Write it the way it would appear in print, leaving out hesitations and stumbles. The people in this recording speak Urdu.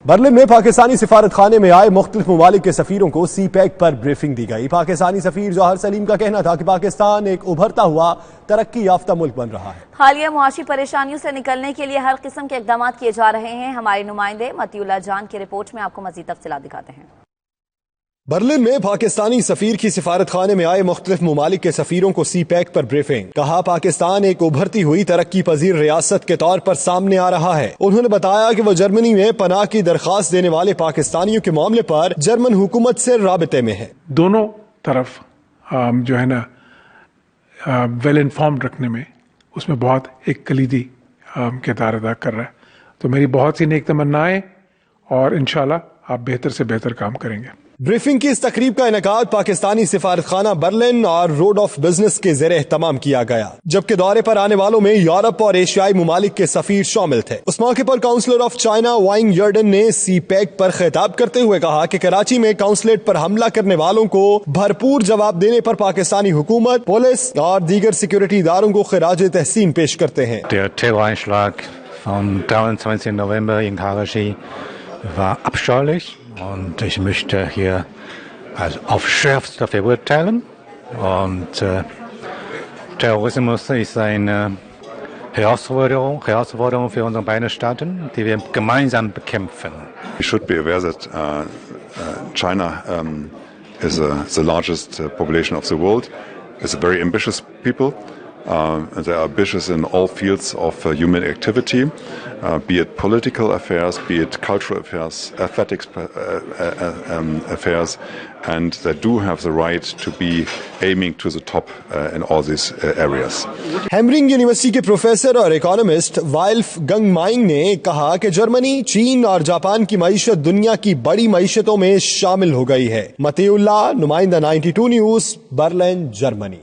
برلن میں پاکستانی سفارت خانے میں آئے مختلف ممالک کے سفیروں کو سی پیک پر بریفنگ دی گئی۔ پاکستانی سفیر جوہر سلیم کا کہنا تھا کہ پاکستان ایک ابھرتا ہوا ترقی یافتہ ملک بن رہا ہے۔ حالیہ معاشی پریشانیوں سے نکلنے کے لیے ہر قسم کے اقدامات کیے جا رہے ہیں۔ ہمارے نمائندے متی اللہ جان کی رپورٹ میں آپ کو مزید تفصیلات دکھاتے ہیں۔ برلن میں پاکستانی سفیر کی سفارت خانے میں آئے مختلف ممالک کے سفیروں کو سی پیک پر بریفنگ۔ کہا پاکستان ایک ابھرتی ہوئی ترقی پذیر ریاست کے طور پر سامنے آ رہا ہے۔ انہوں نے بتایا کہ وہ جرمنی میں پناہ کی درخواست دینے والے پاکستانیوں کے معاملے پر جرمن حکومت سے رابطے میں ہے۔ دونوں طرف جو ہے نا ویل انفارمڈ رکھنے میں اس میں بہت ایک کلیدی کردار ادا کر رہا ہے۔ تو میری بہت سی نیک تمنائیں اور انشاءاللہ آپ بہتر سے بہتر کام کریں گے۔ بریفنگ کی اس تقریب کا انعقاد پاکستانی سفارت خانہ برلن اور روڈ آف بزنس کے زیر اہتمام کیا گیا، جبکہ دورے پر آنے والوں میں یورپ اور ایشیائی ممالک کے سفیر شامل تھے۔ اس موقع پر کونسلر آف چائنا وائنگ یرڈن نے سی پیک پر خطاب کرتے ہوئے کہا کہ کراچی میں کونسلیٹ پر حملہ کرنے والوں کو بھرپور جواب دینے پر پاکستانی حکومت، پولیس اور دیگر سیکورٹی اداروں کو خراج تحسین پیش کرتے ہیں۔ Der Terroranschlag vom 23. November in Karachi war abscheulich und ich möchte hier auf Schärfste verurteilen. Und Terrorismus ist eine Herausforderung für unsere beiden Staaten, die wir gemeinsam bekämpfen. We should be aware that China is the largest population of the world. It's a very ambitious people. They are ambitious in all fields of human activity, be it political affairs, be it cultural affairs, athletics affairs, and they do have the right to be aiming to the top in all these areas. Hammering university کے پروفیسر اور اکانومسٹ وائلف گنگ مائنگ نے کہا کہ جرمنی، چین اور جاپان کی معیشت دنیا کی بڑی معیشتوں میں شامل ہو گئی ہے۔ متی اللہ، نمائندہ 92 نیوز، برلن، جرمنی۔